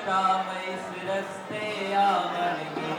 राम इस रस्ते आवणगे।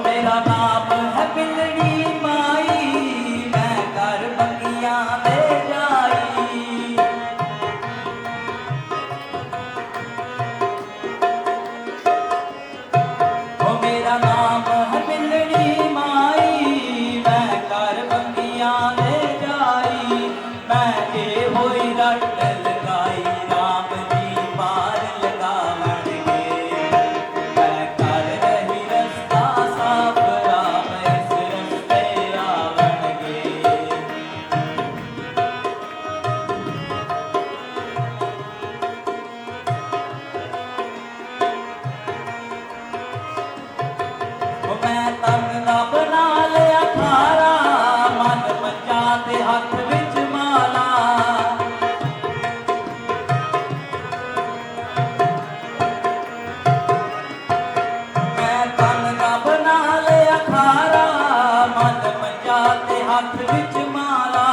मेरा नाम है बिलड़ी माई, मैं कर बगिया दे जाई। ओ मेरा नाम है बिलड़ी माई, मैं कर बगिया दे जाई। मैं ये होई रट लगाई राम जी पार लगावणगे। मैं कर रही रस्ता साफ राम इस रस्ते आवणगे। ओ मैं तन दा बना लिया खारा, मन मचा ते हथ विच माला। मैं तन दा बना लिया खारा, मन मचा ते हथ विच माला।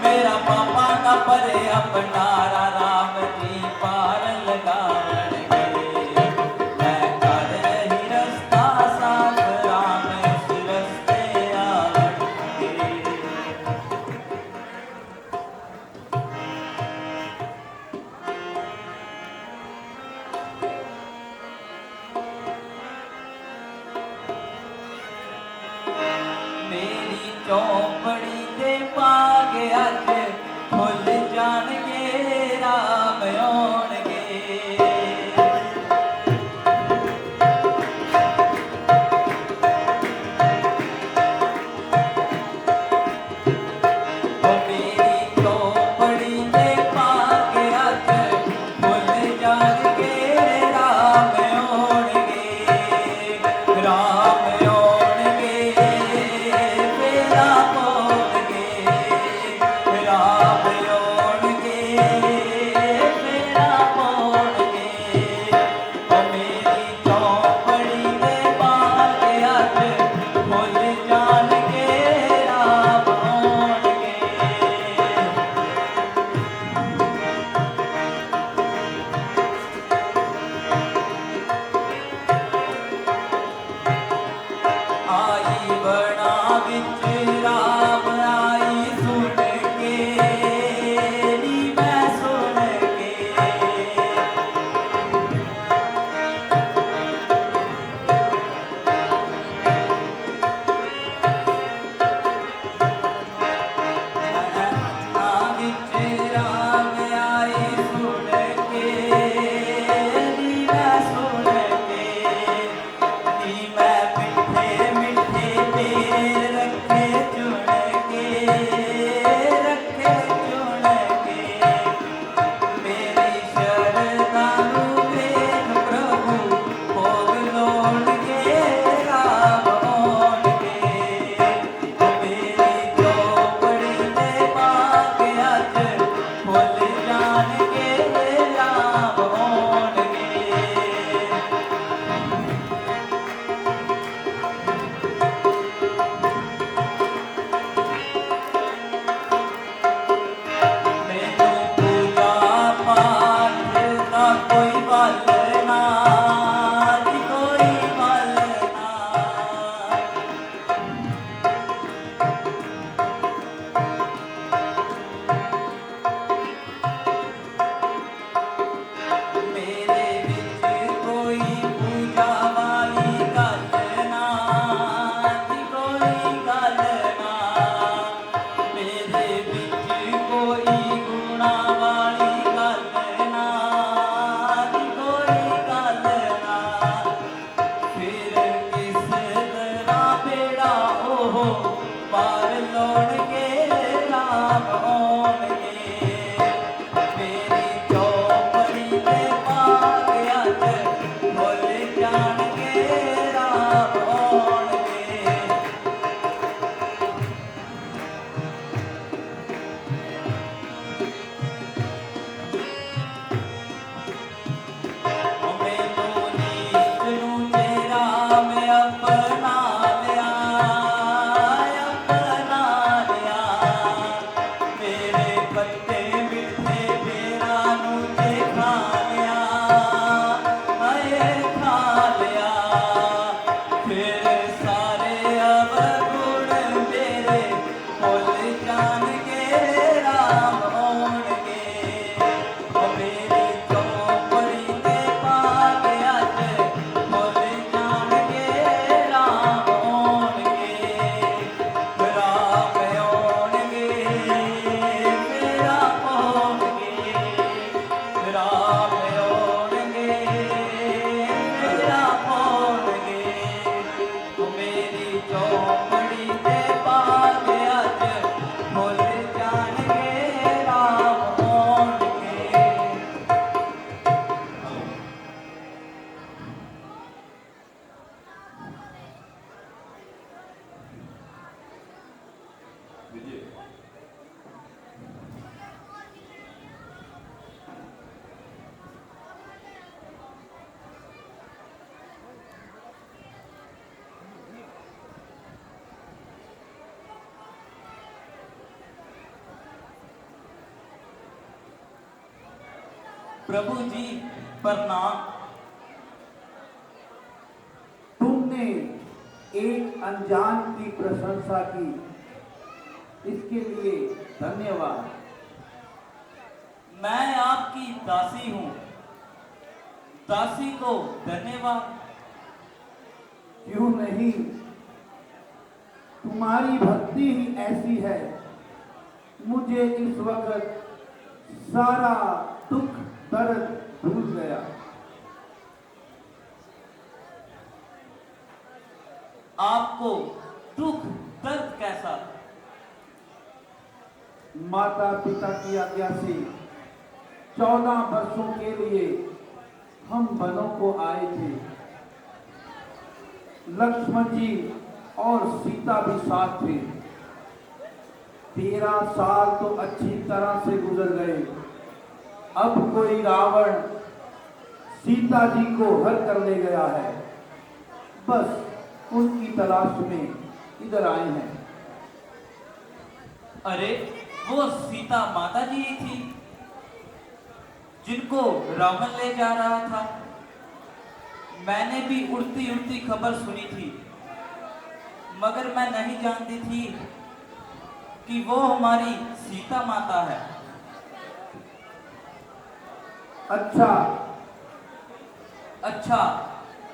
मेरा पापा दा भरिया भंडारा राम जी पार लगावणगे। मैं कर रही रस्ता साफ राम इस रस्ते आवणगे। मेरी चौपड़ी दे पाग अज खुल जाणगे राम आउणगे। ओ मेरी चौपड़ी दे पाग अज खुल जाणगे राम आउणगे। राम आउणगे फेरा लौटके राम आउणगे मेरी चौपड़ी ते पाग अज खुल जाणगे राम आउणगे मैनू नीच नू चेहरा मैं अपना लिया मेरे पत्ते मिठे बेरा नू जे खा लिया हाय खा लिया फिर सारे अवगुण मेरे भुल जाणगे राम आउणगे मेरी चौपड़ी ते पाग अज खुल जाणगे राम आउणगे राम आउणगे मेरा आउणगे राम आउणगे मेरा आउणगे मेरी चौपड़ी ते पाग अज खुल जाणगे राम आउणगे प्रभु जी प्रणाम तुमने एक अनजान की प्रशंसा की, इसके लिए धन्यवाद। मैं आपकी दासी हूँ दासी को धन्यवाद क्यों नहीं, तुम्हारी भक्ति ही ऐसी है। मुझे इस वक्त सारा दुख दर्द भूल गया। आपको दुख दर्द कैसा माता पिता की आज्ञा से 14 वर्षों के लिए हम वनों को आए थे। लक्ष्मण जी और सीता भी साथ थे। 13 साल तो अच्छी तरह से गुजर गए। अब कोई रावण सीता जी को हर कर ले गया है। बस उनकी तलाश में इधर आए हैं। अरे वो सीता माता जी ही थी जिनको रावण ले जा रहा था। मैंने भी उड़ती उड़ती खबर सुनी थी मगर मैं नहीं जानती थी कि वो हमारी सीता माता है। अच्छा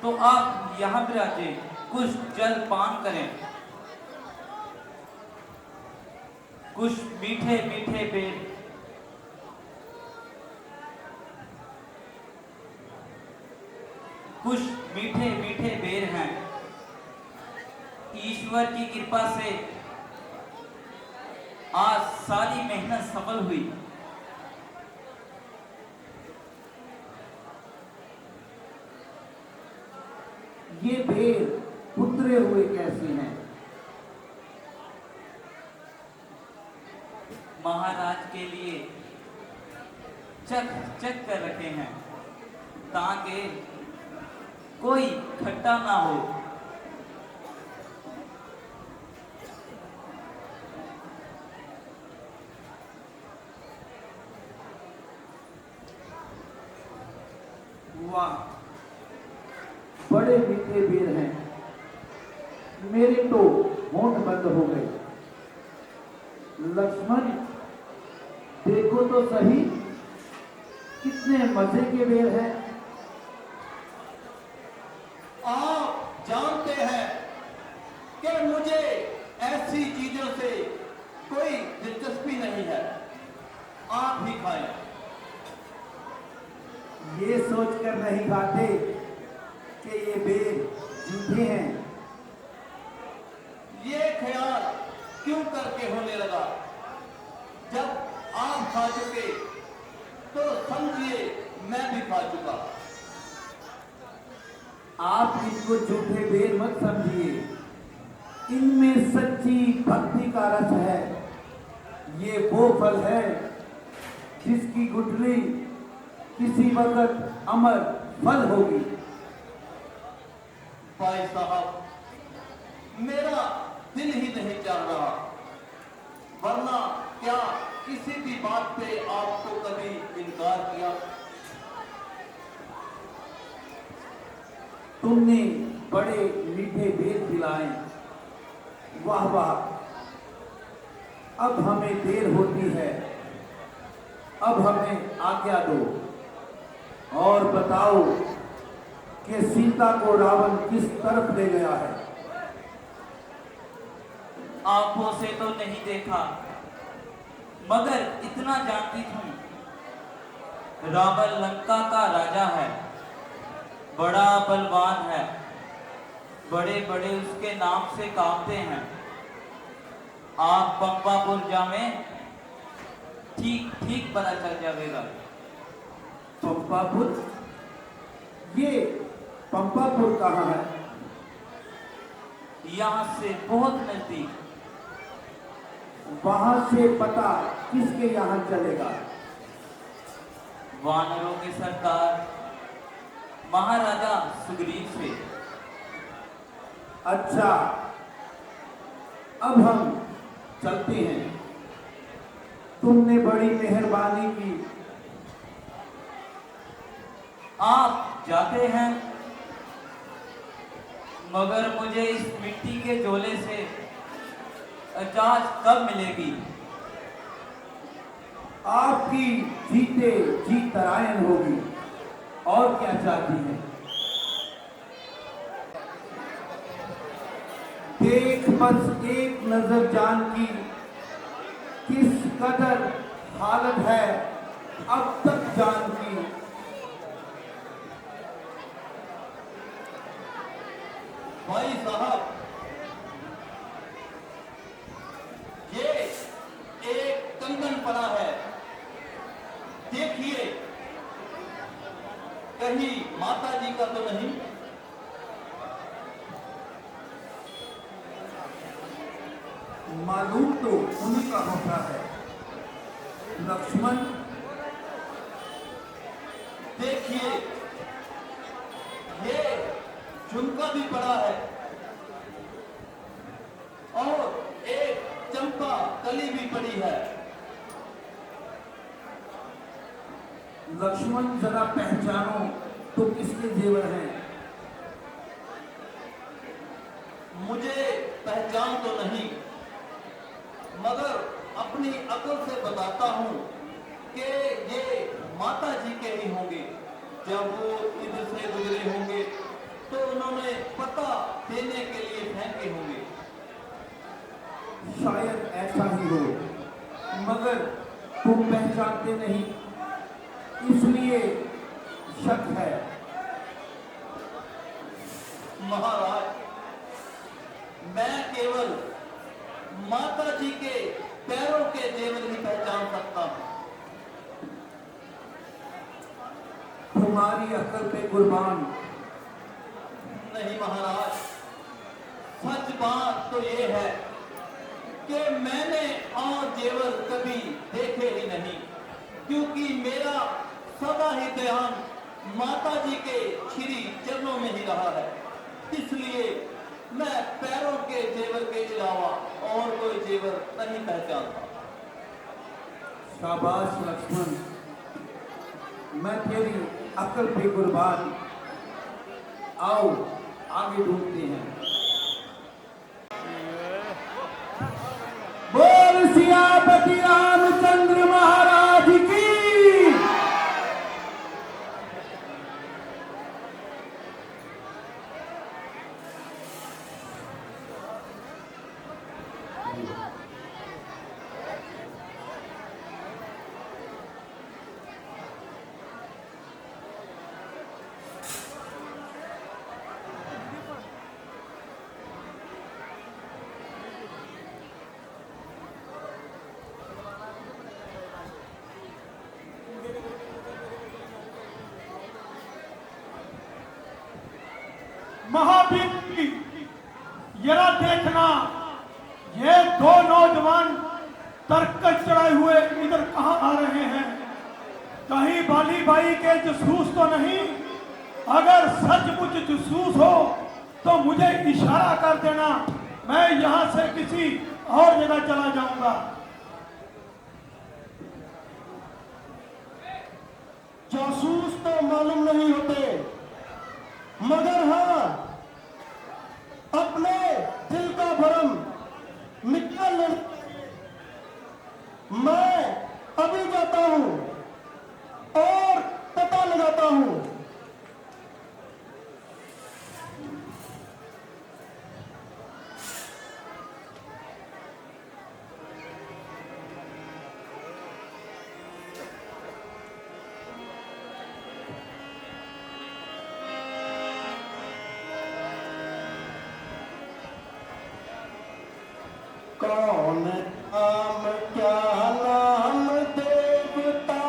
तो आप यहाँ पर आके कुछ जल पान करें। कुछ मीठे मीठे बेर कुछ मीठे मीठे बेर हैं। ईश्वर की कृपा से आज सारी मेहनत सफल हुई। ये बेर उतरे हुए कैसे हैं? महाराज के लिए चक चक कर रखे हैं ताकि कोई खट्टा ना हो। वाह, बड़े मीठे बेर हैं। मेरे तो होंठ बंद हो गए। लक्ष्मण देखो तो सही, कितने मजे के बेर हैं। आप जानते हैं कि मुझे ऐसी चीजों से कोई दिलचस्पी नहीं है। आप ही खाएं। ये सोचकर नहीं खाते कि ये बेर झूठे हैं। ये ख्याल क्यों करके होने लगा? जब आप खा चुके तो समझिए मैं भी खा चुका। आप इनको झूठे बेर मत समझिए, इनमें सच्ची भक्ति का रस है। ये वो फल है जिसकी गुठली किसी वक्त अमर फल होगी। भाई साहब, मेरा दिल ही नहीं चल रहा, वरना क्या किसी भी बात पे आपको कभी इनकार किया? तुमने बड़े मीठे बेर खिलाए, वाह वाह। अब हमें देर होती है, अब हमें आज्ञा दो और बताओ कि सीता को रावण किस तरफ ले गया है। आंखों से तो नहीं देखा, मगर इतना जानती हूँ, रावण लंका का राजा है, बड़ा बलवान है, बड़े बड़े उसके नाम से कांपते हैं। आप पंपापुर जावें, ठीक ठीक पता चल जाएगा। पंपापुर? ये पंपापुर कहाँ है? यहाँ से बहुत नजदीक। वहां से पता किसके यहाँ चलेगा? वानरों के सरदार महाराजा सुग्रीव से। अच्छा, अब हम चलते हैं। तुमने बड़ी मेहरबानी की। आप जाते हैं, मगर मुझे इस मिट्टी के झोले से अचाज कब मिलेगी? आपकी जीते जी तरायन होगी, और क्या चाहती हैं? देख बस एक नजर जान की किस कदर हालत है अब तक जान की। भाई साहब, ये एक कंगन पड़ा है, देखिए कहीं माता जी का तो नहीं? मालूम तो उन्हीं का होता है। लक्ष्मण, देखिए ये झुमका भी पड़ा है और एक चंपा कली भी पड़ी है। लक्ष्मण जरा पहचानो तो किसके जेवर हैं? मुझे पहचान तो नहीं, मगर अपनी अकल से बताता हूं कि ये माता जी के ही होंगे। जब वो इधर से गुजरे होंगे तो उन्होंने पता देने के लिए फेंके होंगे। शायद ऐसा ही हो, मगर तुम पहचानते नहीं, इसलिए शक है। महाराज, मैं केवल माता जी के पैरों के जेवर ही पहचान सकता हूं। तुम्हारी अकल पे कुर्बान। नहीं महाराज, सच बात तो ये है कि मैंने और जेवर कभी देखे ही नहीं, क्योंकि मेरा सदा ही ध्यान माता जी के श्री चरणों में ही रहा है। इसलिए मैं पैरों के जेवर के अलावा और कोई जेवर नहीं पहचानता। शाबाश लक्ष्मण, मैं तेरी अकल पे कुर्बान। आओ आगे ढूंढते हैं। बोल सियापति रामचंद्र महाराज की। महावीर की जरा देखना, ये दो नौजवान तरकस चढ़ाए हुए इधर कहाँ आ रहे हैं? कहीं बाली बाई के जासूस तो नहीं? अगर सचमुच जासूस हो तो मुझे इशारा कर देना, मैं यहां से किसी और जगह चला जाऊंगा। जासूस तो मालूम नहीं होते, मगर हाँ अपने दिल का भरम निकाल लेना। मैं अभी जाता हूं और पता लगाता हूं। कौन नाम क्या नाम देवता,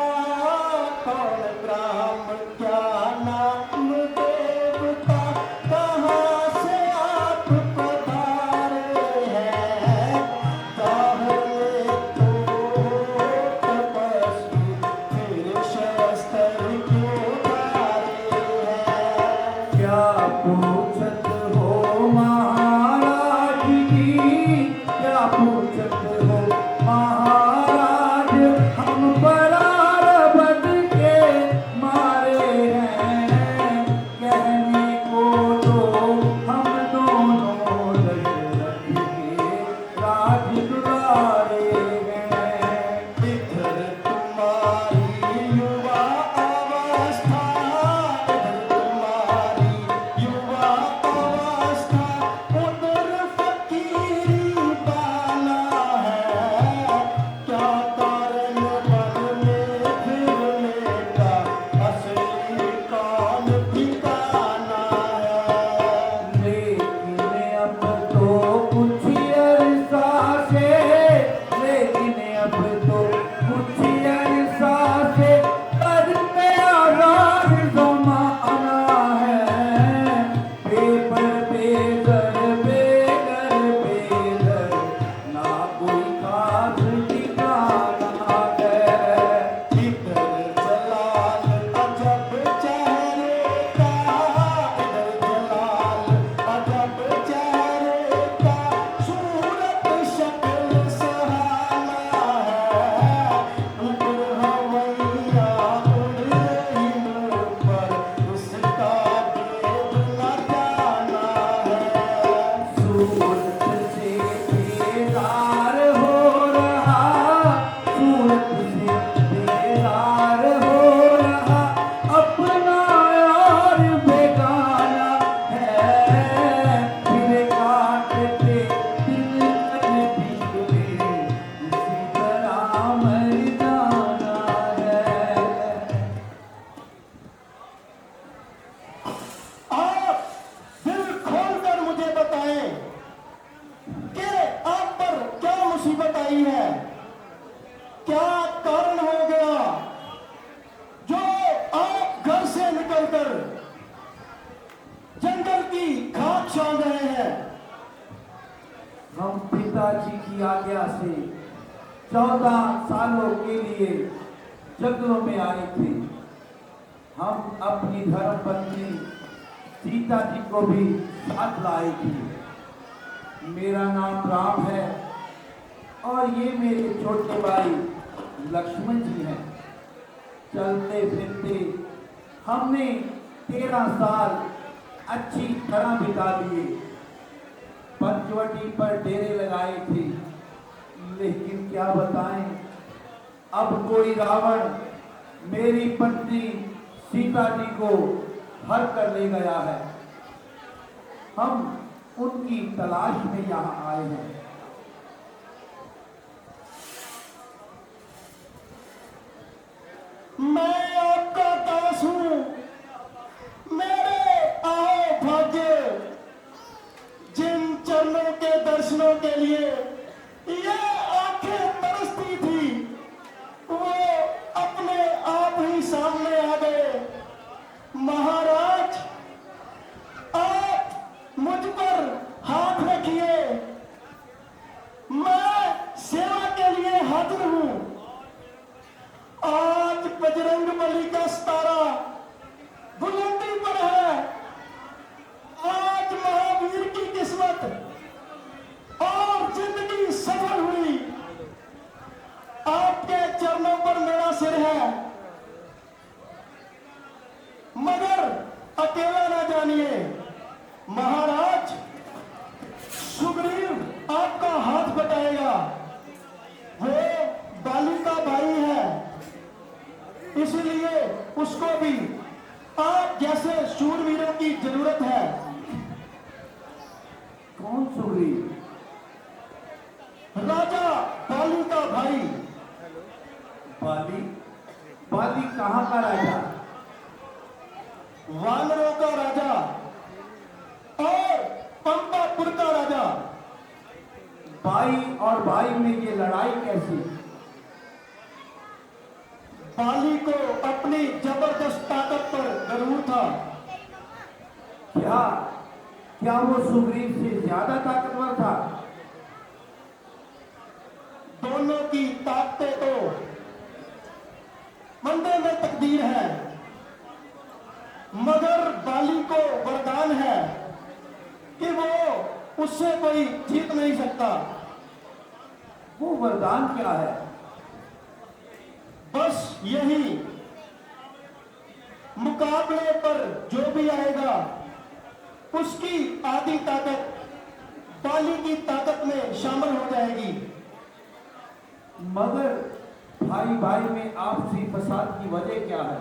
कौन ग्राम क्या नाम देवता, कहाँ से आप पधारे हैं, चाहे तो तपस्वी फिर शस्त्र क्यों धारे हैं। क्या पूछत हो महाराज की, क्या पूछत हो महाराज, हम बरार बद के मारे हैं, कहने को तो हम दोनों दशरथ के राज दुलारे हैं। इधर तुम्हारी युवा अवस्था, इधर तुम्हारी युवा अवस्था, उधर फकीरी बाला है। क्या कारण मन में फिरने का, असली कौन ठिकाना है। लेकिन अब तो कुछ अरसा से, लेकिन अब तो कुछ अरसा से कर मेरा राज जमाना है। पेपर बेगर बेगर बेगर, ना कोई खास ठिकाना है। इधर जलाल अजब चेहरे का, इधर जलाल अजब चेहरे का, सूरत शक्ल सुहाना है। ऊपर हवैया उड़ रही मुँह पर, उसका भेद न जाना है। सूरत से बेजार हो रहा, सूरत से बेजार हो रहा, अपना यार बेगाना है। फिर काटते दिल नजदीक में, इसी तरह मर जाना है। आप दिल खोलकर मुझे बताएं कि आप पर क्या मुसीबत आई है, क्या कारण हो गया जो आप घर से निकलकर जंगल की खाक छान रहे हैं। हम पिताजी की आज्ञा से 14 सालों के लिए जंगलों में आए थे। हम अपनी धर्मपत्नी सीता जी को भी साथ लाए थे। मेरा नाम राम है और ये मेरे छोटे भाई लक्ष्मण जी हैं। चलते फिरते हमने 13 साल अच्छी तरह बिता लिए। पंचवटी पर डेरे लगाए थे, लेकिन क्या बताएं, अब कोई रावण मेरी पत्नी सीता जी को हर कर ले गया है। हम उनकी तलाश में यहाँ आए हैं। मैं आपका दास हूं, मेरे आओ भाग्य। जिन चरणों के दर्शनों के लिए ये आंखें तरसती थी, वो अपने आप ही सामने आ गए। महाराज, आप हाजिर हूं। आज बजरंग बली का सितारा बुलंदी पर है। आज महावीर की किस्मत और जिंदगी सफल हुई। आपके चरणों पर मेरा सिर है, मगर अकेला ना जानिए। महाराज, सुग्रीव आपका हाथ बटाएगा। वो बाली का भाई है, इसलिए उसको भी आप जैसे शूरवीरों की जरूरत है। कौन सुग्रीव? राजा बाली का भाई। बाली? बाली कहाँ का राजा? वानरों का राजा और पंपापुर का राजा। भाई और भाई में ये लड़ाई कैसी? बाली को अपनी जबरदस्त ताकत पर गरूर था। क्या क्या वो सुग्रीव से ज्यादा ताकतवर था? दोनों की ताकतें तो मंदे में तकदीर है, मगर बाली को वरदान है कि वो उससे कोई जीत नहीं सकता। वो वरदान क्या है? बस यही, मुकाबले पर जो भी आएगा उसकी आधी ताकत बाली की ताकत में शामिल हो जाएगी। मगर भाई भाई में आपसी फसाद की वजह क्या है?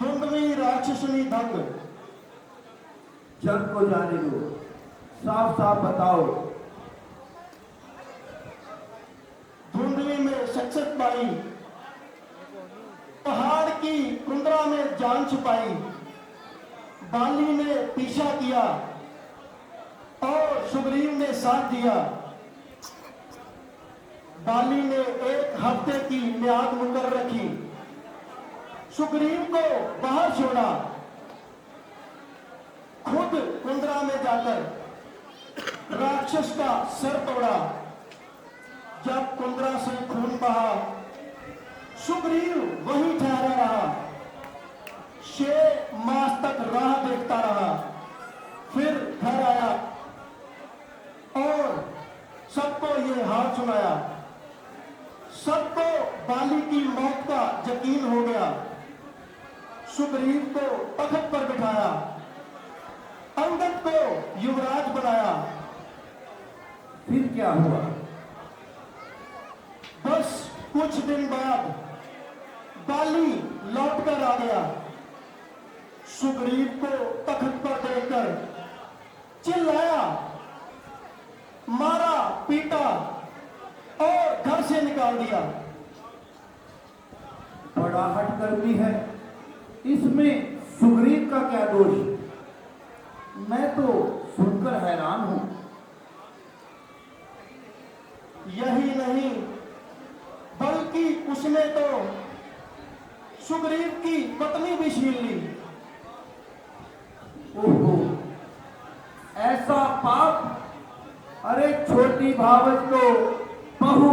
धुंधवी राक्षसनी दंग। जग को जाने दो, साफ साफ बताओ। धुंधवी में शख्सियत पाई, पहाड़ की कुंदरा में जान छुपाई। बाली ने पीछा किया और सुग्रीव ने साथ दिया। बाली ने 1 हफ्ते की म्याद मुकर रखी, सुग्रीव को बाहर छोड़ा। खुद कुंदरा में जाकर राक्षस का सर तोड़ा। जब कुंदरा से खून बहा, सुग्रीव वहीं ठहरा रहा। 6 मास तक राह देखता रहा, फिर घर आया और सबको ये हाल सुनाया। सबको बाली की मौत का यकीन हो गया। सुग्रीव को तख्त पर बिठाया, अंगद को युवराज बनाया। फिर क्या हुआ? बस कुछ दिन बाद बाली लौटकर आ गया। सुग्रीव को तख्त पर देखकर चिल्लाया, मारा, पीटा और घर से निकाल दिया। बड़ा हठकर्मी है, इसमें सुग्रीव का क्या दोष? मैं तो सुनकर हैरान हूं। यही नहीं, बल्कि उसने तो सुग्रीव की पत्नी भी छीन ली। ओहो, ऐसा पाप! अरे छोटी भावज तो बहू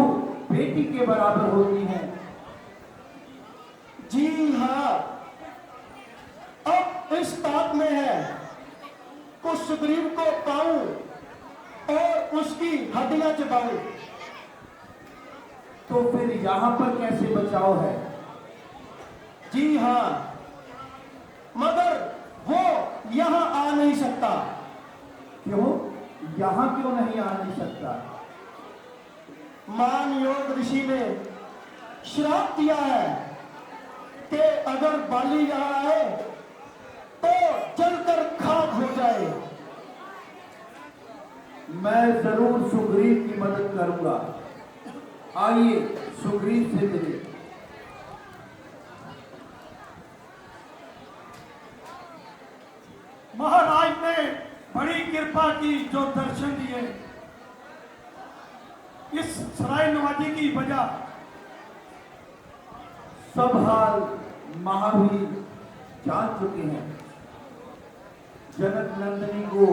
बेटी के बराबर होती है। जी हाँ, अब इस ताप में है को सुग्रीव को पाऊं और उसकी हड्डियां चबाऊं। तो फिर यहां पर कैसे बचाव है? जी हाँ, मगर वो यहां आ नहीं सकता। क्यों? यहां क्यों नहीं आ नहीं सकता? मान योग ऋषि ने श्राप दिया है कि अगर बाली यहां आए तो जलकर खाक हो जाए। मैं जरूर सुग्रीव की मदद करूंगा। आइए सुग्रीव से मिले। महाराज ने बड़ी कृपा की जो दर्शन दिए। इस सराय नवाजी की वजह सब हाल महावीर जान चुके हैं। जनक नंदिनी को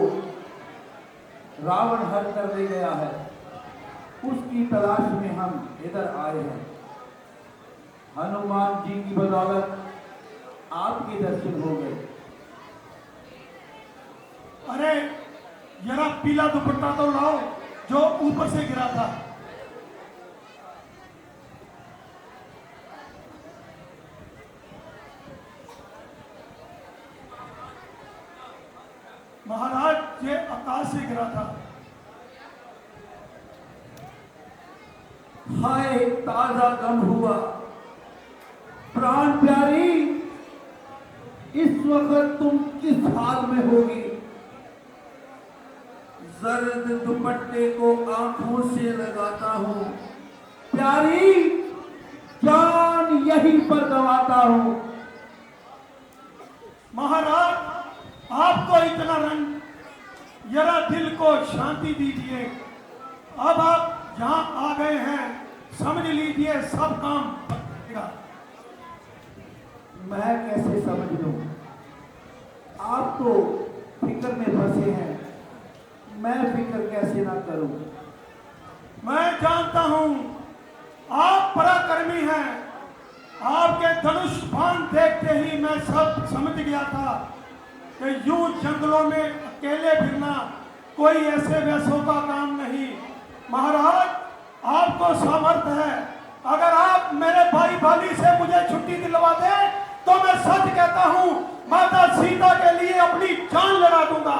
रावण हर कर ले गया है। उसके उसकी तलाश में हम इधर आए हैं। हनुमान जी की बदौलत आपके दर्शन हो गए। अरे जरा पीला दुपट्टा तो लाओ जो ऊपर से गिरा था। महाराज ये आकाश से गिरा था। हाय ताजा गम हुआ। प्राण प्यारी, इस वक्त तुम किस हाल में होगी? जर्द दुपट्टे को आंखों से लगाता हूं प्यारी, जान यहीं पर गवाता हूं। महाराज आपको इतना रंग, जरा दिल को शांति दीजिए। अब आप जहां आ गए हैं समझ लीजिए सब काम बनेगा। मैं कैसे समझ लूं? आप तो फिक्र में फंसे हैं, मैं फिक्र कैसे ना करूं? मैं जानता हूं आप पराक्रमी हैं। आपके धनुष बाण देखते ही मैं सब समझ गया था कि यूं जंगलों में अकेले फिरना कोई ऐसे वैसों का काम नहीं। महाराज आपको सामर्थ्य है। अगर आप मेरे भाई बाली से मुझे छुट्टी दिलवा दें तो मैं सच कहता हूं माता सीता के लिए अपनी जान लगा दूंगा।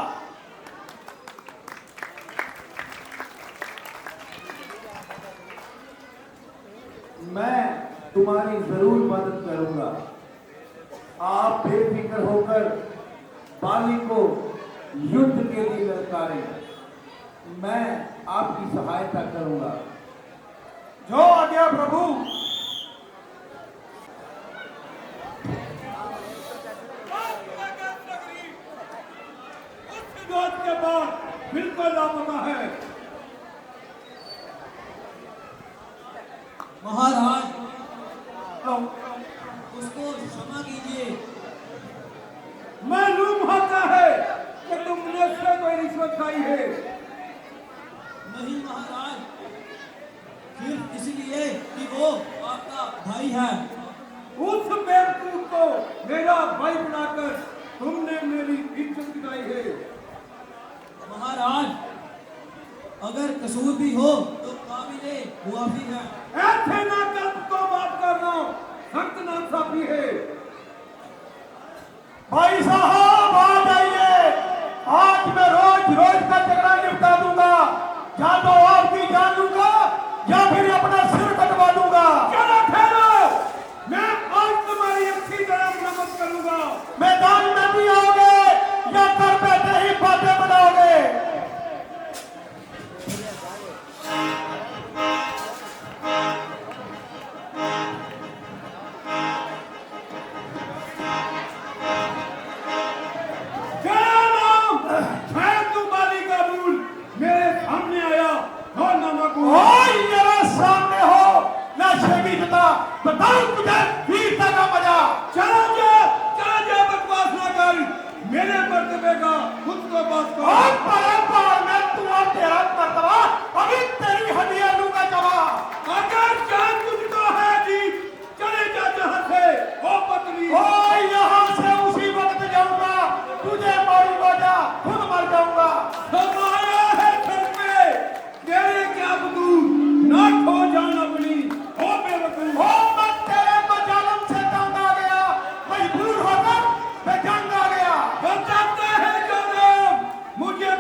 मैं तुम्हारी जरूर मदद करूंगा। आप बेफिक्र होकर बाली को युद्ध के लिए ललकारें। मैं आपकी सहायता करूंगा। जो आज्ञा प्रभु। उस के बाद बिल्कुल लापता है। महाराज उसको क्षमा कीजिए। मालूम होता है कि तुमने उससे कोई रिश्वत खाई है। नहीं महाराज, सिर्फ इसलिए कि वो आपका भाई है। उस बेवकूफ को मेरा भाई बनाकर तुमने मेरी इज्जत गिराई है। महाराज अगर कसूर भी हो तो काबिले मुआफी है। ऐसे नाकल्प को माफ करना सख्त नासाफी है। भाई साहब आ जाइए। आज मैं रोज रोज का झगड़ा निपटा दूंगा। या तो आपकी जान लूंगा या फिर अपना सिर कटवा दूंगा। चलो ठहरो, मैं आज तुम्हारी अच्छी तरह मरम्मत करूंगा। मैदान में भी आओगे या घर बैठे ही बातें बनाओगे? बताओ मुझे वीरता का मजा। चलो जो बकवास ना कर। मेरे मर्तबे का खुद को बात कर। मैं तुम्हारा तेरा मर्तबा अभी तेरी हड्डियां लूंगा जमा। अगर जान तुझको है जी चले जा जहां से। ओ पत्नी ओ यहाँ से उसी वक्त जाऊंगा। तुझे मारूंगा जा खुद मर जाऊंगा। समाया है घर पे तेरे क्या बदूर ना खो जान अपनी। ओ बेवकूफ ओ मत तेरे मजालम से तंग आ गया। मजबूर होकर मैं जंग आ गया। बचाते हैं जो लोग मुझे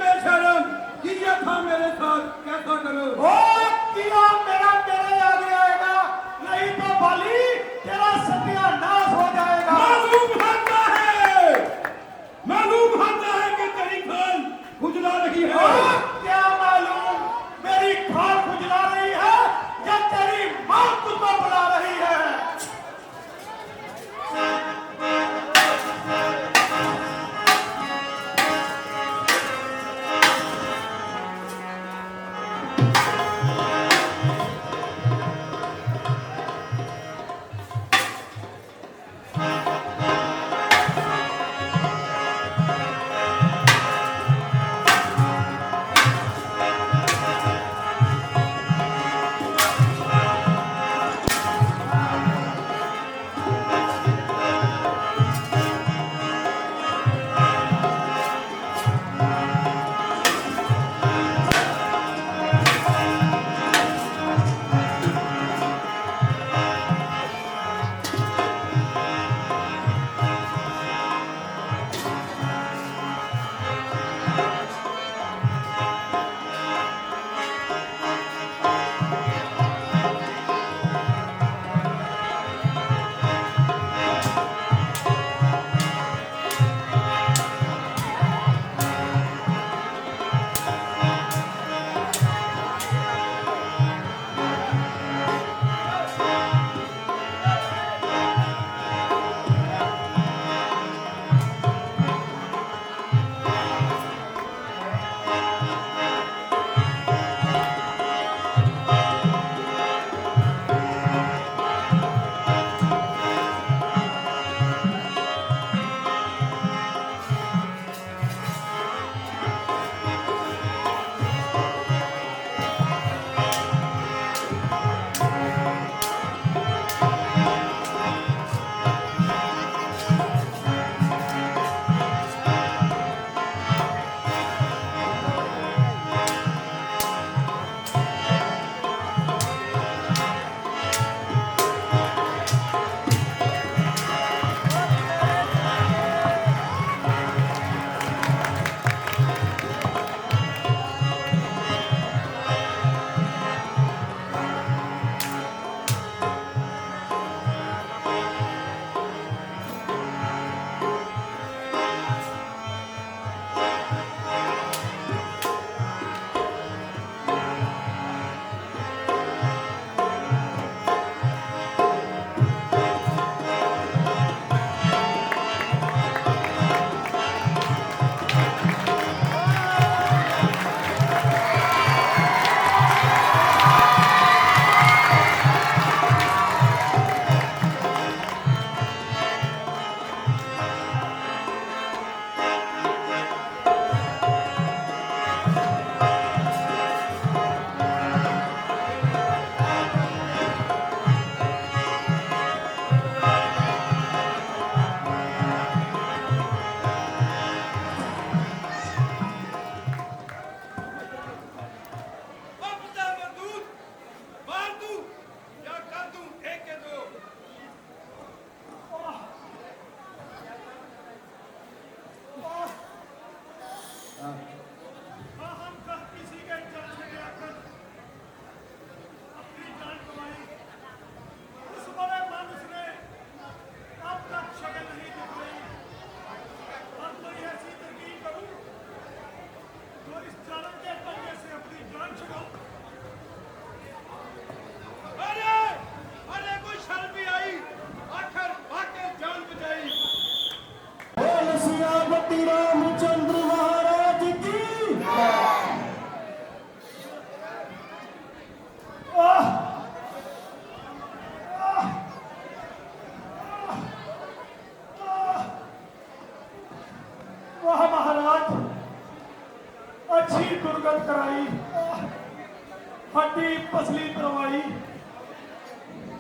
पसली करवाई,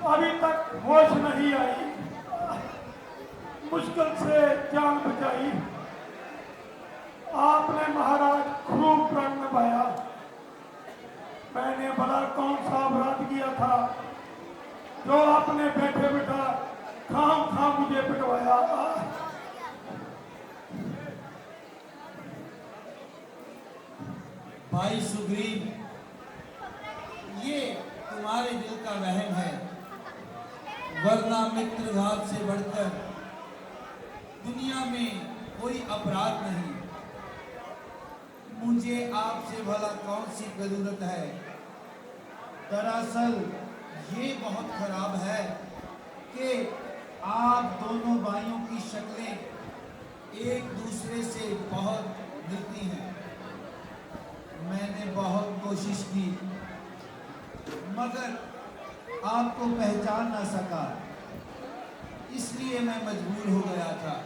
अभी तक होश नहीं आई, मुश्किल से जान बचाई। आपने महाराज खूब प्रण निभाया। मैंने भला कौन सा अपराध किया था जो आपने बैठे बैठा खाम खाम मुझे पिटवाया। भाई सुग्रीव, ये तुम्हारे दिल का वहम है, वरना मित्रघात से बढ़कर दुनिया में कोई अपराध नहीं। मुझे आपसे भला कौन सी जरूरत है? दरअसल ये बहुत खराब है कि आप दोनों भाइयों की शक्लें एक दूसरे से बहुत मिलती हैं। मैंने बहुत कोशिश की मगर आपको पहचान ना सका, इसलिए मैं मजबूर हो गया था।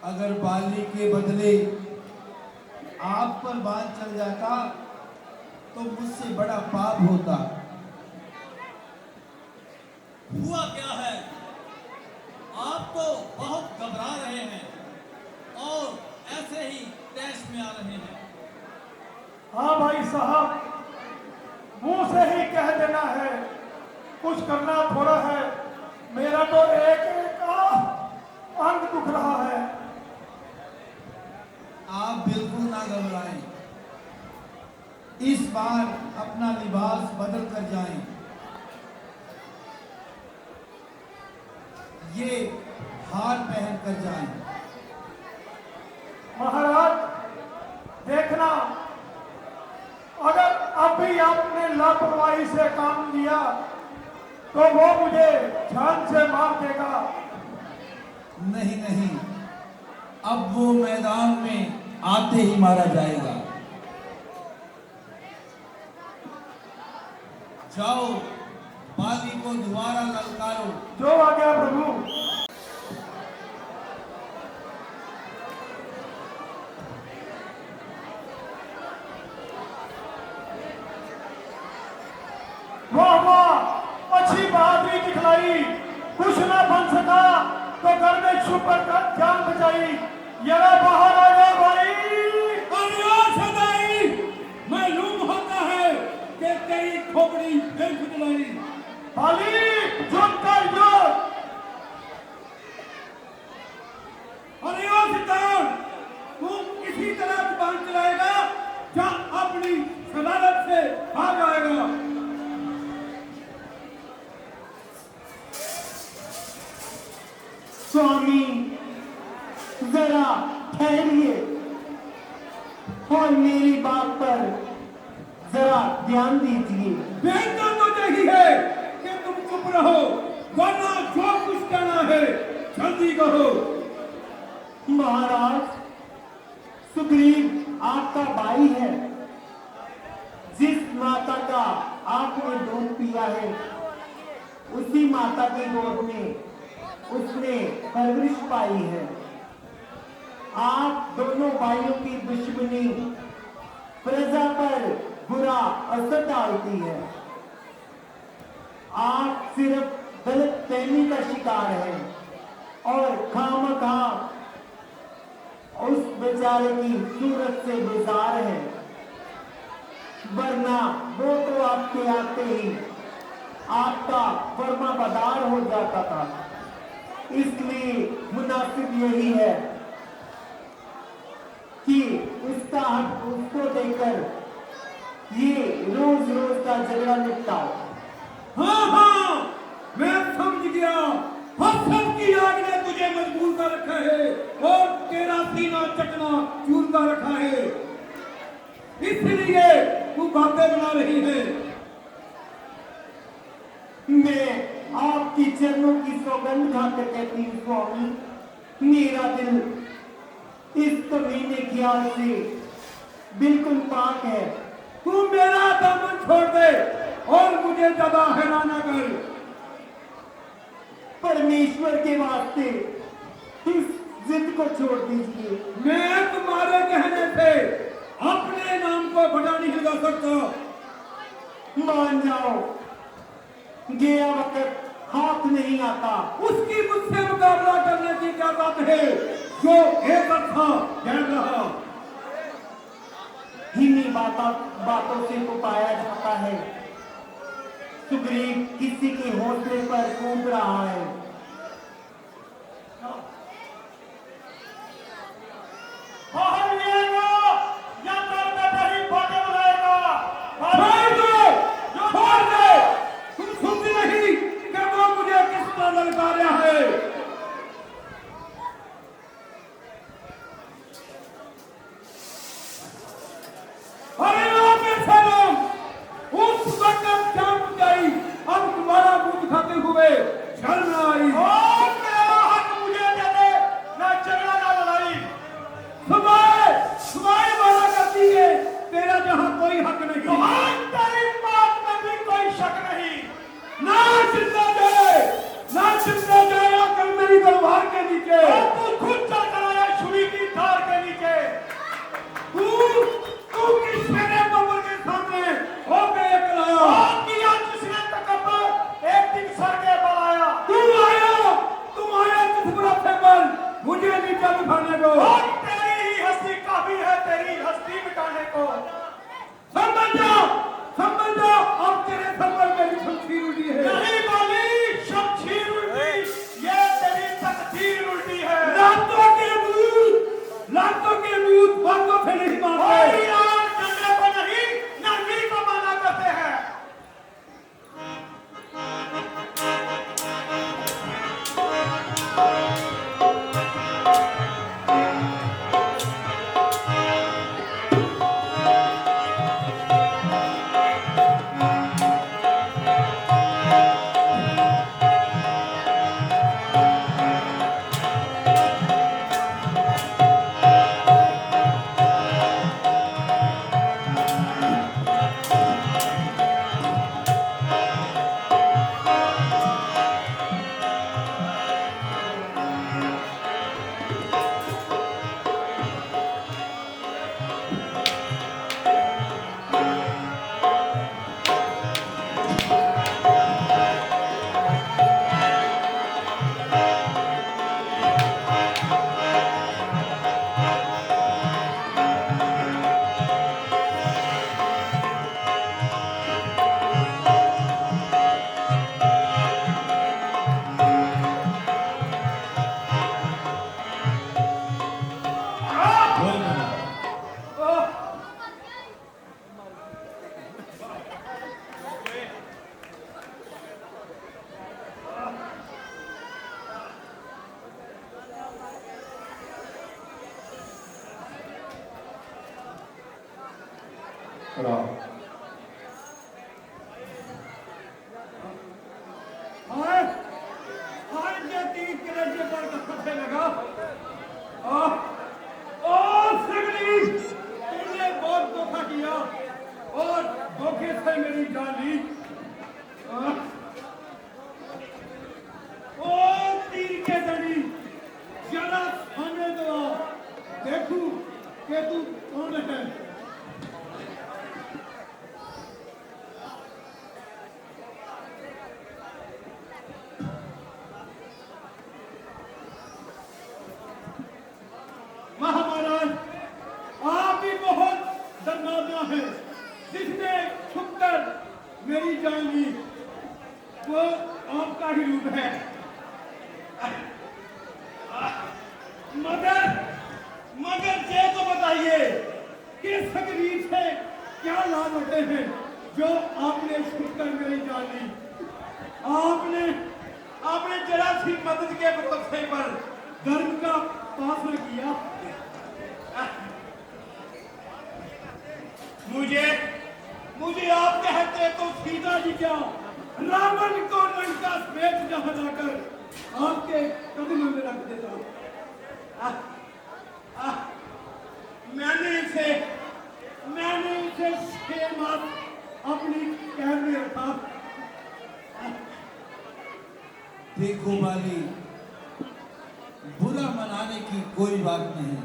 अगर बाली के बदले आप पर बाल चल जाता तो मुझसे बड़ा पाप होता। हुआ क्या है? आप तो बहुत घबरा रहे हैं और ऐसे ही तैश में आ रहे हैं। हाँ भाई साहब, मुंह से ही कह देना है, कुछ करना थोड़ा है। मेरा तो एक एक अंग दुख रहा है। आप बिल्कुल ना घबराएं, इस बार अपना लिबास बदल कर जाएं। ये हार पहन कर जाएं। महाराज देखना, अगर अब भी आपने लापरवाही से काम लिया तो वो मुझे जान से मार देगा। नहीं नहीं, अब वो मैदान में आते ही मारा जाएगा। जाओ, बाली को दोबारा ललकारो। जो आ गया प्रभु। वाह वाह, अच्छी बहादुरी दिखलाई। कुछ ना बन सका तो घर में छुप कर जान बचाई। जरा बाहर आ जा भाई। सदाई मालूम होता है कि तेरी खोपड़ी फिर खुदलाई। बाली जुट कर जुट। अरे ओ सिद्धार्थ, तू इसी तरह जुबान चलाएगा या अपनी सदारत से भाग आएगा? स्वामी जरा ठहरिए और मेरी बात पर जरा ध्यान दीजिए। बेहतर तो यही है कि तुम चुप रहो, वरना जो कुछ कहना है जल्दी कहो। महाराज, सुग्रीव आपका भाई है। जिस माता का आपने दूध पिया है, उसी माता की गोद में उसने परवरिश पाई है। आप दोनों भाइयों की दुश्मनी प्रजा पर बुरा असर डालती है। आप सिर्फ गलत फहमी का शिकार हैं और खामखा उस बेचारे की सूरत से बेजार है, वरना वो तो आपके आते ही आपका फर्माबरदार हो जाता था। इसलिए मुनासिब यही है कि उसका हक उसको देकर ये रोज रोज का झगड़ा निपटाओ। हाँ हाँ, मैं समझ गया। हसद की आग ने तुझे मजबूर कर रखा है और तेरा सीना चकना चूर कर रखा है, इसलिए तू बातें बना रही है। मैं आपकी चरणों की सौगंध खाकर कहती हूँ स्वामी, मेरा दिल इस कमीने ख्याल से बिल्कुल पाक है। तू मेरा दामन छोड़ दे और मुझे ज्यादा हैरान न कर। परमेश्वर के वास्ते इस जिद को छोड़ दीजिए। मैं तुम्हारे कहने से अपने नाम को बड़ा नहीं लगा सकता। मान जाओ, गया वक्त हाथ नहीं आता। उसकी मुझसे मुकाबला करने की क्या बात है जो एक था कह रहा। इन्हीं बातों से तो पाया जाता है सुग्रीव किसी के हौसले पर कूद रहा है। बाहर निकलेगा या दर बैठे ही फाटे बुलाएगा। छोड़ दो, छोड़ दो। तुम सुनती नहीं कि वो मुझे किस पर ललकारा है। अरे आप ऐसे लोग उस वक्त जान गई, अब तुम्हारा मुंह दिखाते हुए शर्म आई। और मेरा हक मुझे दे दे, ना झगड़ा ना लड़ाई। सुबह वाला करती है, तेरा जहां कोई हक नहीं। तुम्हारी तेरी बात में भी कोई शक नहीं। ना चिंता जाए, ना चिंता जाए कर मेरी तलवार के नीचे। और तू खुद चल कर आया छुरी की धार के नीचे। तू किस मेरे कब्र के सामने हो गए कराया। और किया जिसने तकब्बुर एक दिन सर के बल आया। तुम आया जिस बुढ़ापे पर मुझे नीचे उठाने को। और तेरी ही हस्ती काफी है तेरी हस्ती मिटाने को। समझ जा, अब तेरे सर पर मेरी शमशीर उठी है। नहीं वाली शमशीर उल्टी, ये तेरी तकदीर उल्टी है। लातों के दूध बातों से नहीं और मानते। यार डंडे को नहीं नरमी को माना करते हैं। देखूं कि तू कौन है। महाराज आप ही बहुत दरगाह है, जिसने छुपकर मेरी जान ली वो आपका ही रूप है। मगर ये तो बताइए कि सगरीब से क्या लाभ होते हैं जो आपने छुपकर मेरी जान ली। आपने जरा सी मदद के वक्फे पर धर्म का पास न किया। मुझे आप कहते तो सीता जी क्या रावण को लंका समेत जहां जाकर आपके कदमों में रख देता। मैंने इसे 6 मास अपनी कैद में रखा। देखो बाली, बुरा मनाने की कोई बात नहीं,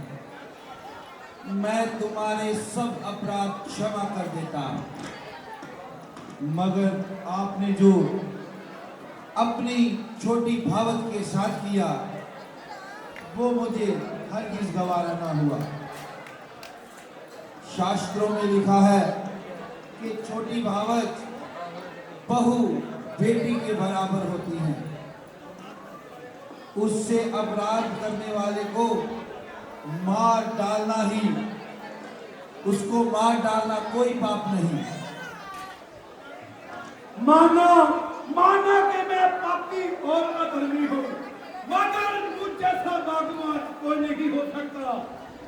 मैं तुम्हारे सब अपराध क्षमा कर देता। मगर आपने जो अपनी छोटी भावत के साथ किया वो मुझे हरगिज गवारा ना हुआ। शास्त्रों में लिखा है कि छोटी भावत बहू बेटी के बराबर होती है। उससे अपराध करने वाले को मार डालना ही, उसको मार डालना कोई पाप नहीं। माना कि मैं पापी और अधर्मी हूँ, मगर मुझ जैसा बागवान कोई नहीं हो सकता।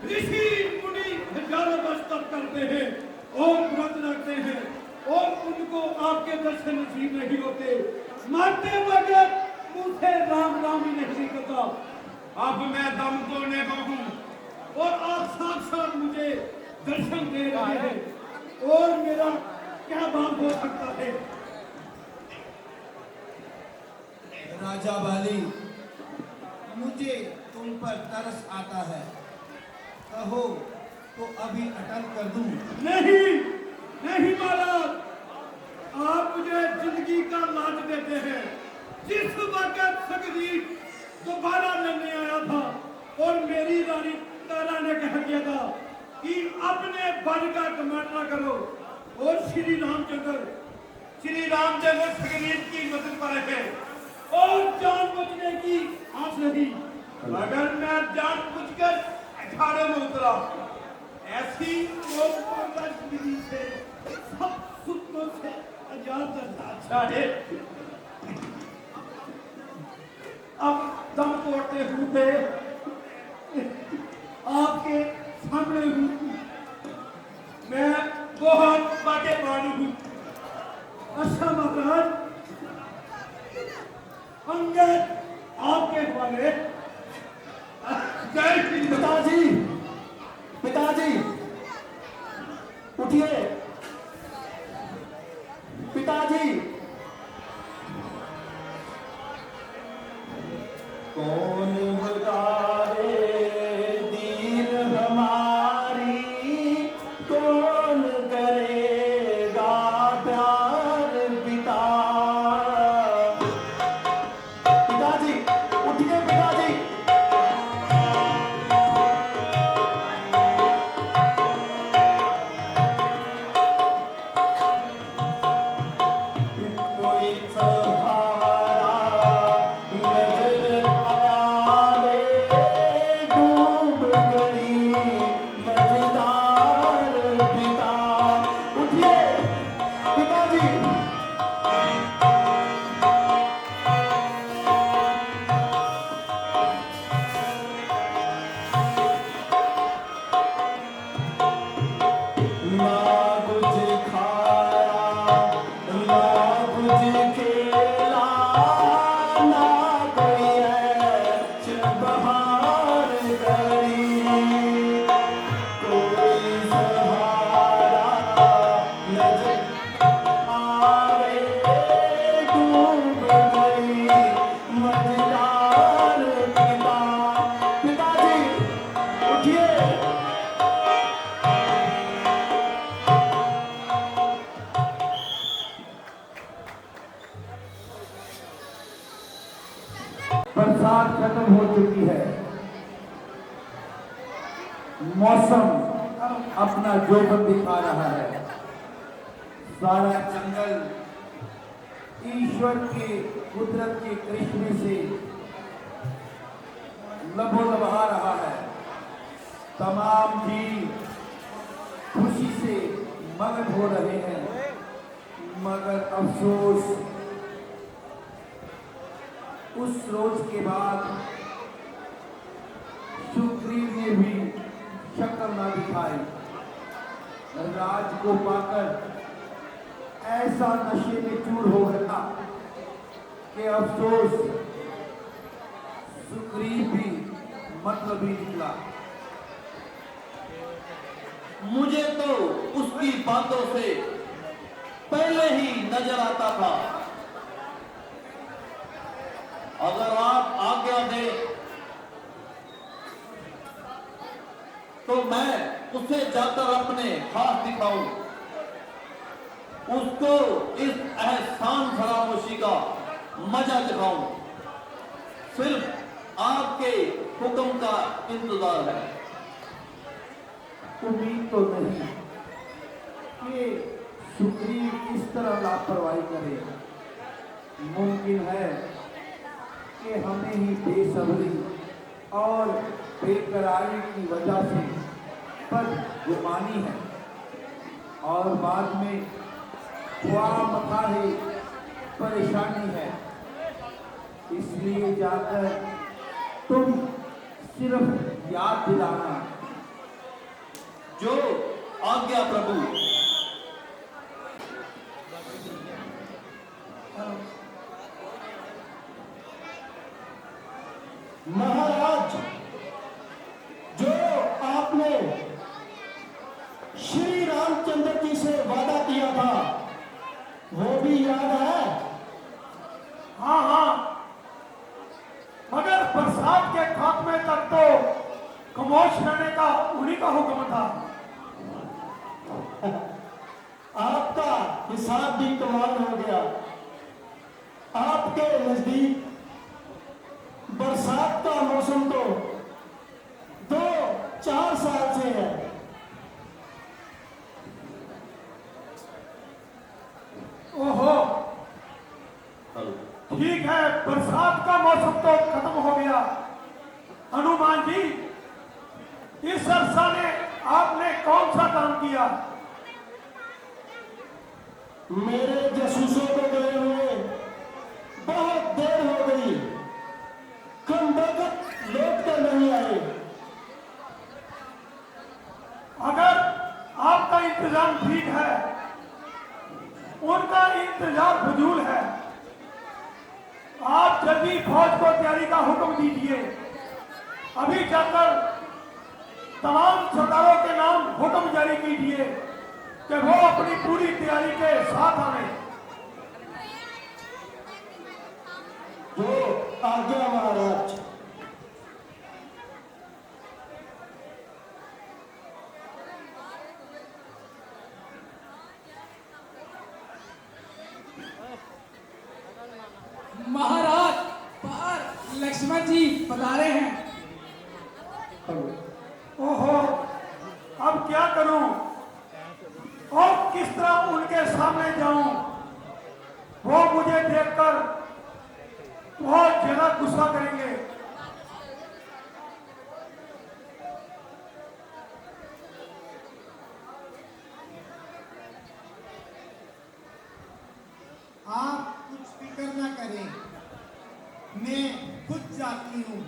ऋषि मुनि हजारों वर्ष तप करते हैं और व्रत रखते हैं और उनको आपके दर्शन नसीब नहीं होते। मारते बगैर मुंह से राम राम ही नहीं निकलता। अब मैं दम तोड़ने को हूँ और आप साक्षात मुझे दर्शन दे रहे हैं और मेरा क्या बात हो सकता है? राजा बाली, मुझे तुम पर तरस आता है। कहो तो अभी अटल कर दूं। नहीं महाराज, आप मुझे जिंदगी का लाज देते हैं। जिस वक्त सुग्रीव दोबारा लड़ने आया था और मेरी रानी तारा ने कह दिया था कि अपने बल का कमांड ना करो और श्री रामचंद्र सुग्रीव की मदद पर है और जान बचने की आस नहीं, मगर मैं जान बुझकर अखाड़े में उतरा। ऐसी विधि से सब सुखों से आजाद रहना अच्छा है। अब दम तोड़ते हुए आपके सामने हूँ। मैं बहुत भाग्यवान हूँ। अच्छा महाराज, अंगद आपके हवाले। जय श्री पिताजी, पिताजी उठिए। पिताजी, कौन बगारे दीन हमारी, कौन करेगा प्यार पिता। पिताजी उठिए, पिताजी। कोई सहारा नजर आया रे, डूब गई मझधार पिता। उठिए पिताजी। ना कुछ खाया, ना कुछ खेला, ना कोई ऐश बहार करी। कोई सहारा नजर आए, डूब गई मझधार पिता। पिताजी उठिए। बरसात खत्म हो चुकी है। मौसम अपना जोबन दिखा रहा है। सारा जंगल ईश्वर के कुदरत के करिश्मे से लबोलबा रहा है। तमाम जीव खुशी से मगन हो रहे हैं, मगर अफसोस उस रोज के बाद सुग्रीव ने भी शक्ल ना दिखाई। राज को पाकर ऐसा नशे में चूर हो गया कि अफसोस सुग्रीव भी मतलब ही निकला। मुझे तो उसकी बातों से पहले ही नजर आता था। अगर आप आज्ञा दें तो मैं उसे जाकर अपने हाथ दिखाऊं। उसको इस एहसान फरामोशी का मजा दिखाऊं। सिर्फ आपके हुक्म का इंतजार है। उम्मीद तो नहीं कि सुग्रीव इस तरह लापरवाही करे। मुमकिन है कि हमें ही बेसब्री और बेकरारी की वजह से बदगुमानी है और बाद में ख्वाह मखाही परेशानी है। इसलिए जाकर तुम सिर्फ याद दिलाना। जो आज्ञा प्रभु। महाराज, जो आपने श्री रामचंद्र जी से वादा किया था वो भी याद है? हाँ हाँ, मगर बरसात के खात्मे तक तो खामोश रहने का उन्हीं का हुक्म था। आपका हिसाब भी कमाल हो गया। आपके नजदीक बरसात का मौसम तो 2-4 साल से है। ओहो, ठीक है, बरसात का मौसम तो खत्म हो गया। हनुमान जी, इस अरसा में आपने कौन सा काम किया? मेरे जासूसों को गए हुए बहुत देर हो गई, कमबख्त लौट कर नहीं आए। अगर आपका इंतजाम ठीक है, उनका इंतजार फजूल है। आप जल्दी फौज को तैयारी का हुक्म दीजिए। अभी जाकर तमाम सरदारों के नाम हुक्म जारी कीजिए कि वो अपनी पूरी तैयारी के साथ आए। जो आज्ञा महाराज। महाराज, पर लक्ष्मण जी पधारे हैं। ओहो, अब क्या करूं और किस तरह उनके सामने जाऊं? वो मुझे देखकर बहुत ज्यादा गुस्सा करेंगे। आप कुछ फिक्र न करें, मैं खुद जाती हूँ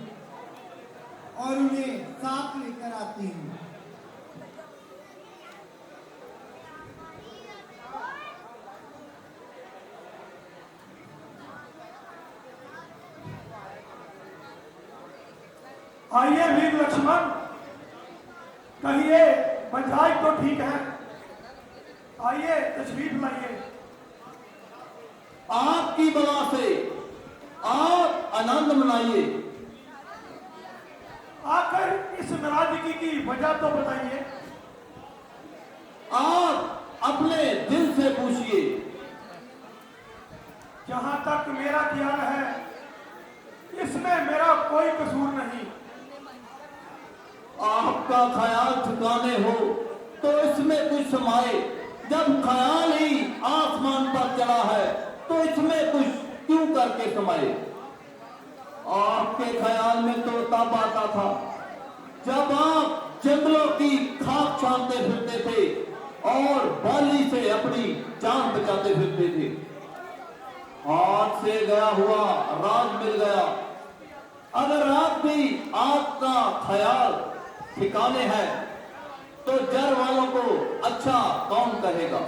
और उन्हें साथ लेकर आती हूँ। आइए वीर लक्ष्मण, कहिए बजाय तो ठीक है। आइए तशरीफ लाइए। आपकी बला से आप आनंद मनाइए। आखिर इस नाराजगी की वजह तो बताइए। आप अपने दिल से पूछिए। जहां तक मेरा ख्याल है, इसमें मेरा कोई कसूर नहीं। आपका ख्याल ठिकाने हो तो इसमें कुछ समाए। जब ख्याल ही आसमान पर चला है तो इसमें कुछ क्यों करके समाए। आपके ख्याल में तो तब आता था जब आप जंगलों की खाक छानते फिरते थे और बाली से अपनी जान बचाते फिरते थे। हाथ से गया हुआ राज मिल गया। अगर आप भी आपका ख्याल ठिकाने है तो जर वालों को अच्छा कौन कहेगा।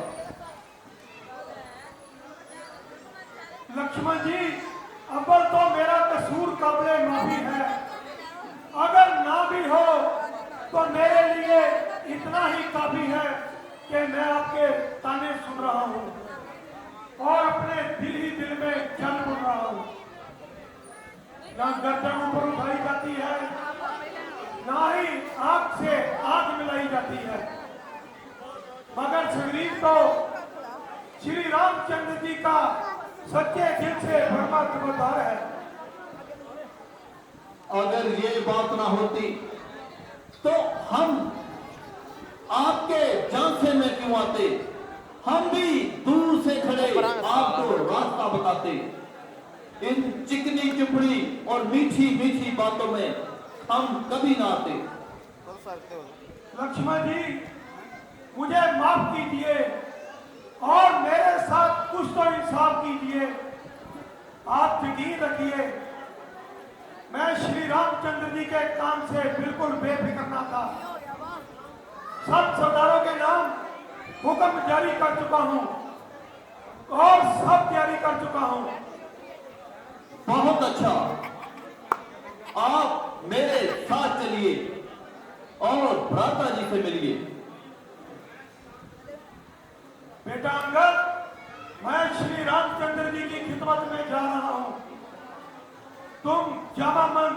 लक्ष्मण जी, अव्वल तो मेरा कसूर काबिले माफी है। अगर ना भी हो तो मेरे लिए इतना ही काफी है कि मैं आपके ताने सुन रहा हूँ और अपने दिल ही दिल में जल बुन रहा हूँ। ना गर्दन ऊपर उठाई जाती है, ना ही आग से आग मिलाई जाती है। मगर सुग्रीव तो श्री रामचंद्र जी का सच्चे दिल से परमात्मदार है। अगर ये बात ना होती तो हम आपके झांसे में क्यों आते? हम भी दूर से खड़े आपको रास्ता बताते। इन चिकनी चुपड़ी और मीठी मीठी बातों में हम कभी ना आते। लक्ष्मण जी, मुझे माफ कीजिए और मेरे साथ कुछ तो इंसाफ कीजिए। आप यकीन रखिए, मैं श्री रामचंद्र जी के काम से बिल्कुल बेफिक्र ना था। सब सरदारों के नाम हुक्म जारी कर चुका हूं और सब तैयारी कर चुका हूं। बहुत अच्छा, आप मेरे साथ चलिए और भ्राता जी से मिलिए। बेटा अंगद, मैं श्री रामचंद्र जी की खिदमत में जा रहा हूं। तुम जामामन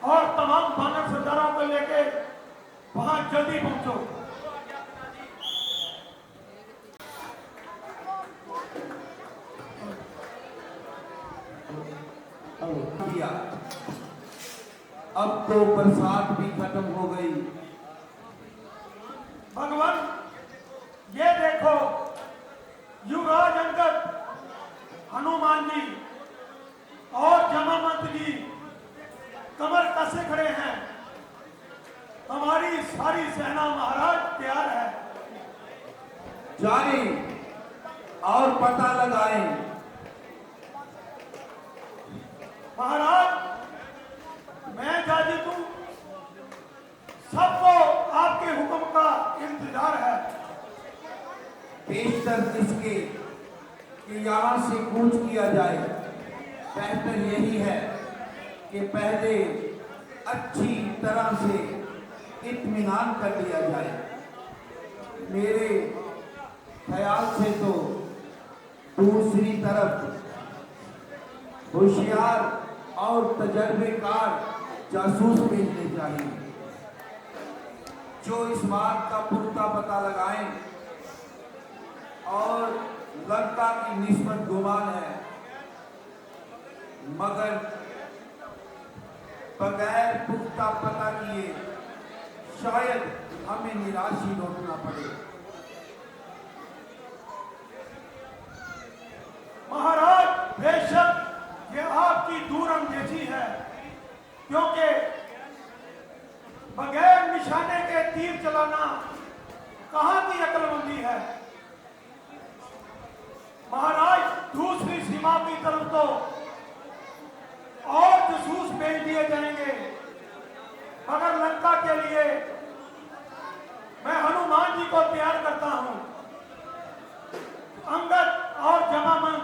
और तमाम बानर सरदारों को लेके वहां जल्दी पहुंचो। किया। अब तो बरसात भी खत्म हो गई। भगवान, ये देखो, युवराज अंगद, हनुमान जी और जमामत जी कमर कसे खड़े हैं। हमारी सारी सेना महाराज तैयार है। जाएं और पता लगाएं। महाराज, मैं जाजिद हूं, सबको आपके हुक्म का इंतजार है। बेशतर इसके कि यहाँ से कूच किया जाए। बेहतर यही है कि पहले अच्छी तरह से इत्मीनान कर लिया जाए। मेरे ख्याल से तो दूसरी तरफ होशियार और तजर्बेकार जासूस भेजने चाहिए, जो इस बात का पुख्ता पता लगाएं और लंका की निस्बत गुमान है, मगर बगैर पुख्ता पता किए शायद हमें निराश ही लौटना पड़े। महाराज, बेशक ये आपकी दूरअंदेशी है, क्योंकि बगैर निशाने के तीर चलाना कहां की अक्लमंदी है। महाराज, दूसरी सीमा की तरफ तो और जासूस भेज दिए जाएंगे, मगर लंका के लिए मैं हनुमान जी को तैयार करता हूं। अंगद और जमामन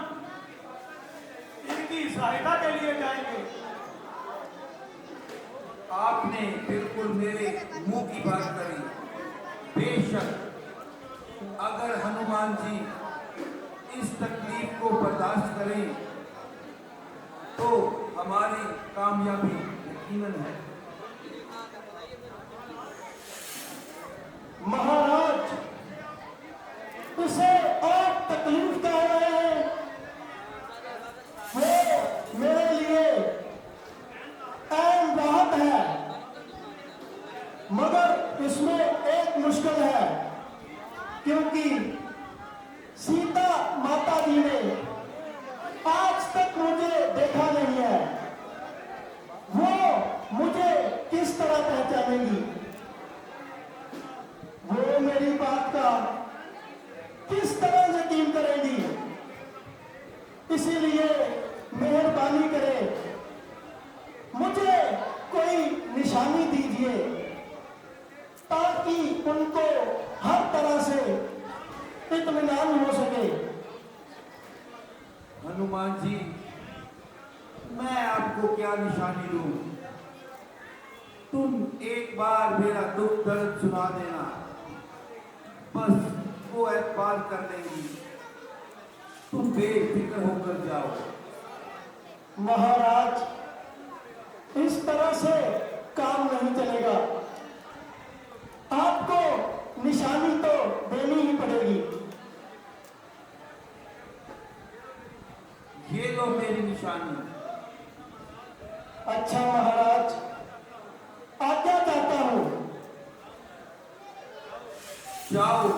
इनकी सहायता के लिए जाएंगे। आपने बिल्कुल मेरे मुंह की बात करी। बेशक अगर हनुमान जी इस तकलीफ को बर्दाश्त करें तो हमारी कामयाबी यकीनन है। महाराज, उसे आप तकलीफ कह रहे हैं, वो मेरे लिए अहम बात है, मगर इसमें एक मुश्किल है, क्योंकि सीता माता जी ने आज तक मुझे देखा नहीं है। वो मुझे किस तरह पहचानेंगी? वो मेरी बात का किस तरह यकीन करेंगी? इसीलिए मेहरबानी करें, मुझे कोई निशानी दीजिए ताकि उनको हर तरह से इत्मीनान हो सके। हनुमान जी, मैं आपको क्या निशानी दूं? तुम एक बार मेरा दुख दर्द सुना देना, बस वो एतबार कर लेंगी। तुम बेफिक्र होकर जाओ। महाराज, इस तरह से काम नहीं चलेगा। आपको निशानी तो देनी ही पड़ेगी। ये लो मेरी निशानी। अच्छा महाराज, आज्ञा चाहता हूं। जाओ